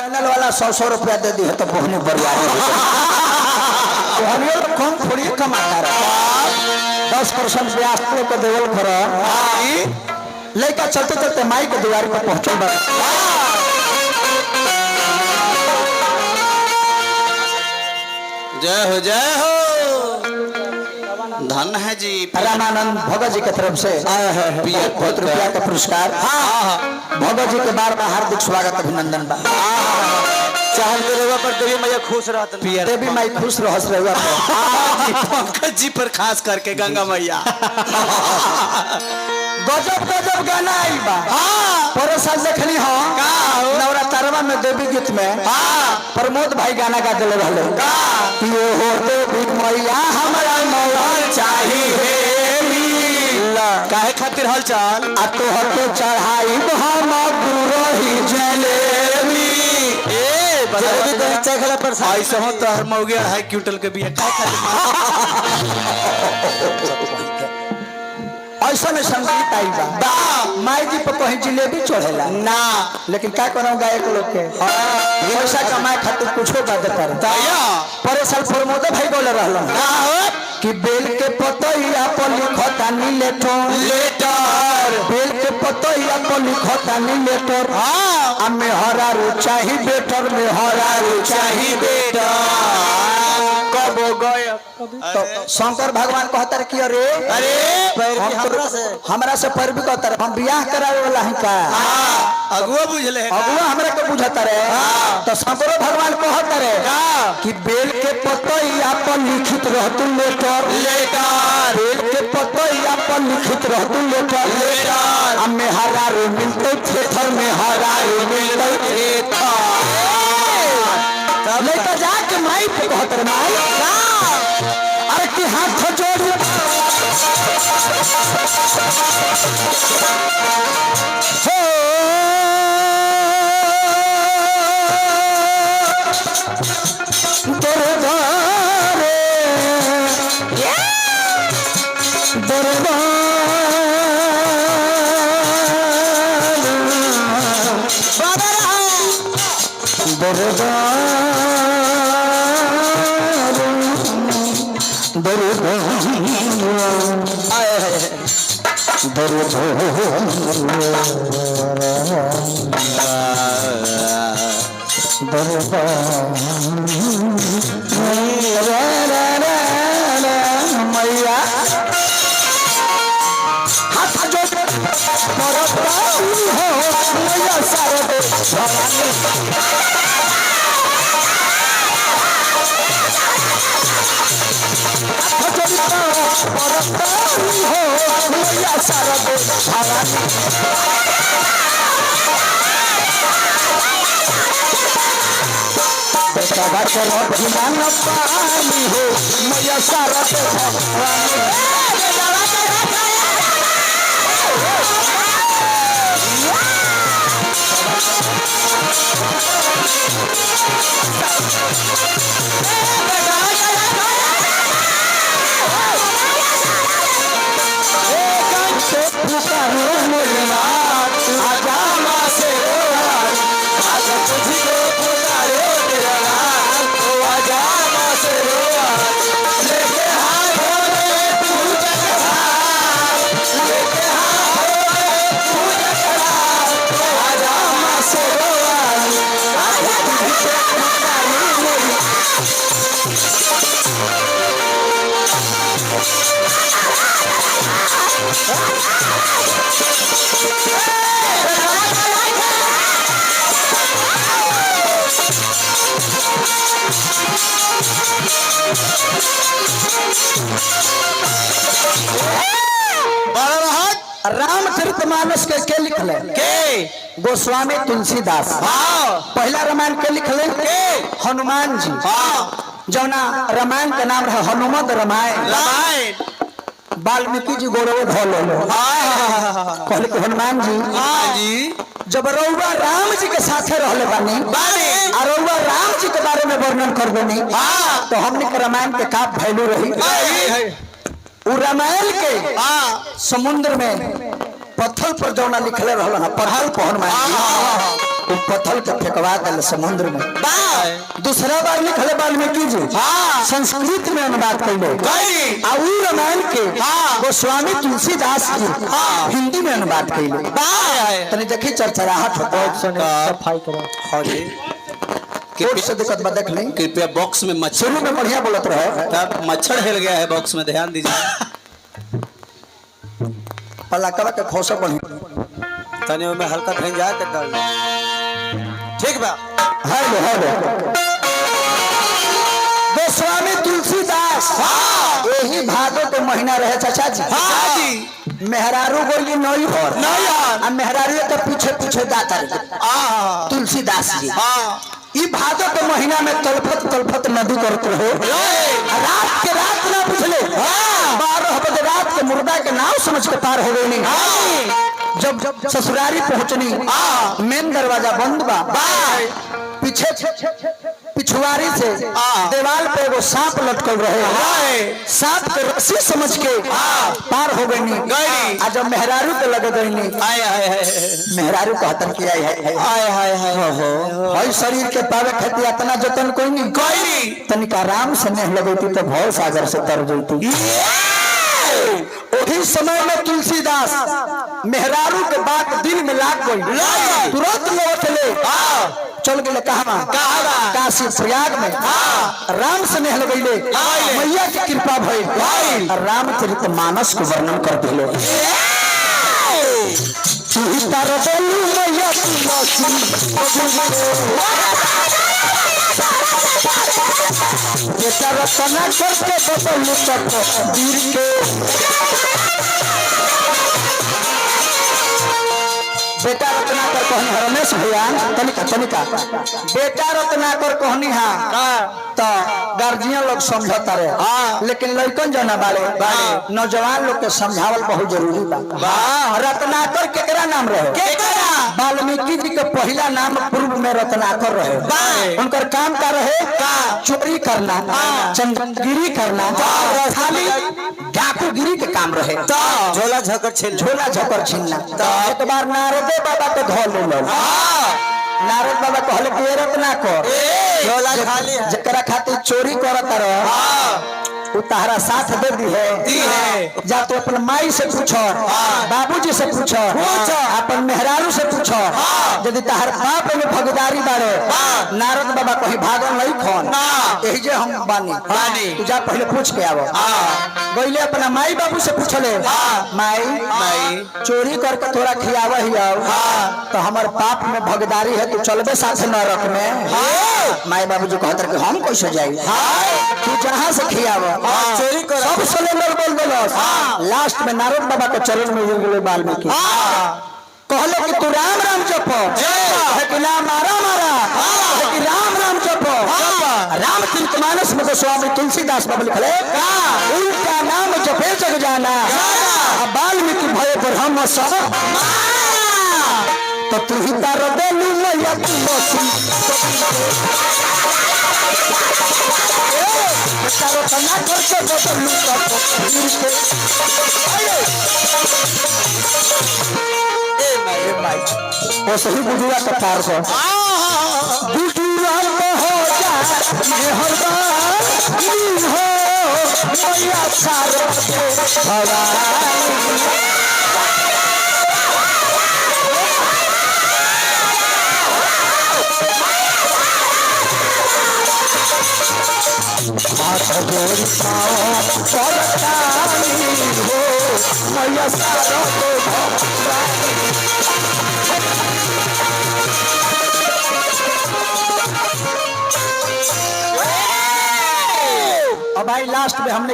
Channel वाला 100 रुपया दे दी है तो पहुंचे परिवार कौन थोड़ी कमाता रहा 10% ब्याज को देवल करो लड़का चलते चलते माई के द्वार पर पहुंचल बा जय हो धन है जी रामानंद भगत जी की तरफ से बहुत रुपया का पुरस्कार भगत जी के बार बार हार्दिक स्वागत अभिनंदन बा चाहल के रेवा पर देवी मैया खुश रहत देवी माई खुश रहस रेवा पंकज जी पर खास करके गंगा मैया गजब गजब गाना आई बा पर साल देखली हो नवरात्रवा में देवी गीत में प्रमोद भाई गाना गा दिले रहले यो हो देवी मैया हमरा मौला चाहिए काहे खातिर हलचल आ तो हते चढ़ाई हम गुरही जलेबी ए जलेबी तो चखला पर ऐसे हो तो हर मौगे 2.5 क्विंटल के बिया काहे खातिर ऐसा में संगीत आई बा माई जी पर कहीं जिलेबी चढ़ेला ना लेकिन क्या करो गायक लोग के पैसा कमाए खातिर कुछो बात कर पर साल प्रमोद भाई बोले रहलो कि बेल के पतैया पर लिखता नी लेटर बेल के पतैया पर लिखता नी लेटर हमें हरा रो चाही बेटर में हरा रो चाही बेटर कब गए तो शंकर भगवान कहता कि अरे हमरा से पैरवी कहता रहे हम बियाह करावे वाला है का अगुआ बुझले अगुआ हमरा के बुझता रहे तो शंकर भगवान कहता रहे कि बेल के पतैया पर लिखित रहतु लेटर बेल के पतैया पर लिखित रहतु लेटर हमें हरा रो मिलते थेथर में हरा रो मिलते थेथर लेकर जाके माई पे कहत रहे माई अरे कि हाथ जोड़ मैया हाथ जो पानी हो मैया सारा रामचरितमानस के लिखले के गोस्वामी तुलसीदास पहला रामायण के लिखले के हनुमान जी जौना रामायण का नाम है हनुमत रामायण वाल्मीकि जी गौरव धोलो कहले कि हनुमान जी जब रउआ राम जी के साथे रहले बानी और रउआ राम जी के बारे में वर्णन कर देनी तो हमने के रामायण के का वैल्यू रही रामायण के समुद्र में पत्थर पर जौना लिखले रहल ना पढ़ल पहन में तुम पत्थर के फेंकवा दिल समुद्र में। दूसरा बार लिखले वाल्मीकि जी संस्कृत में अनुवाद कैले और उ रामायण के गोस्वामी तुलसीदास जी हिंदी में अनुवाद कैले। तनी देखी चरचराहट होता सफाई करो। हाँ जी कोर्ट से दिक्कत बदक नहीं। कृपया बॉक्स में मच्छर शुरू में बढ़िया बोलत रहे तब मच्छर हिल गया है बॉक्स में, ध्यान दीजिए। पलाकवा के खोसा बढ़िया तने में हल्का भेंजा के डाल ठीक बा। हेलो गोस्वामी तुलसीदास यही भादो के महीना रहे चाचा जी। मेहरारू बोली नई और मेहरारू के पीछे पीछे जाता रहे तुलसीदास जी। ई भादो के महीना में तलफत तलफत नदी करते रहो। रात के रात ना बुझले 12 बजे रात के मुर्दा के नाव समझ के पार हो गई। जब ससुरारी पहुंचनी मेन दरवाजा बंद बा, पीछे पिछुआरी से दीवार पे वो सांप लटकल रहे। सांप के रस्सी समझ के पार हो गई। आज जब मेहरारू के लगे गई मेहरारू कहतन कि हाय शरीर के पावे खेती इतना जतन कोई नहीं तनिक आराम से नहीं लगती तो भव सागर से तर जती। उसी समय में तुलसीदास मेहरारू के बात दिल में लाग गई। तुरंत लौट ले चल गए कहा काशी प्रयाग में राम से नेह लगैले मैया की कृपा भई रामचरित मानस को वर्णन कर दिलो। बेटा रचना करके बदलू तक वीर के बेटा रत्नाकर कहनी रमेश भैया तनिका बेटा रत्नाकर कहनी तो गार्जियन लोग समझता रहे लेकिन लड़कन जना बारे नौजवान लोग के समझावल बहुत जरूरी बा। रत्नाकर केकरा नाम रहे? वाल्मीकि जी के पहला नाम पूर्व में रत्नाकर रहे। उनकर काम का रहे चोरी करना, चंदगिरी करना, खाली डाकूगिरी के काम रहे। झोला झकर छीनना। एक बार नारद बाबा के धो ले नारद बाबा कहले कि रत्नाकर झोला खाली जकरा खातिर चोरी करत रहे तारा साथ दे दी है। जा तो अपन माई से पूछो, बाबूजी से पूछो, अपन मेहरारू से पूछो यदि तार बाप में भगदारी बारे। नारद बाबा कहीं भागल नहीं खोन यही जे हम बानी तू जा पहले पूछ के आवो। गईले अपना माई बाबू से पूछले माई चोरी करके थोड़ा खियावा ही आओ तो हमारे पाप में भगदारी है, तू चलबे साथ नरक में। माई बाबूजी कहते कि हम कैसे जाई, तू जहाँ से खियावा चोरी कर सब सिलेंडर बोल देलस। लास्ट में नारद बाबा के चरण में गिर गेले वाल्मीकि। कहले कि तू राम राम जपो है कि ना मारा है कि राम राम जपो। रामचरित मानस में गोस्वामी तुलसीदास बाबू लिखले उनका नाम जपे जग जाना वाल्मीकि भय पर हम सब तो तू ही तार देलू मैया तुलसी चारों तना करके बदलू वो सही बुजुआ का तार को बुजुआ हो जा हर बार हो मैया सारो अब भाई लास्ट में हमने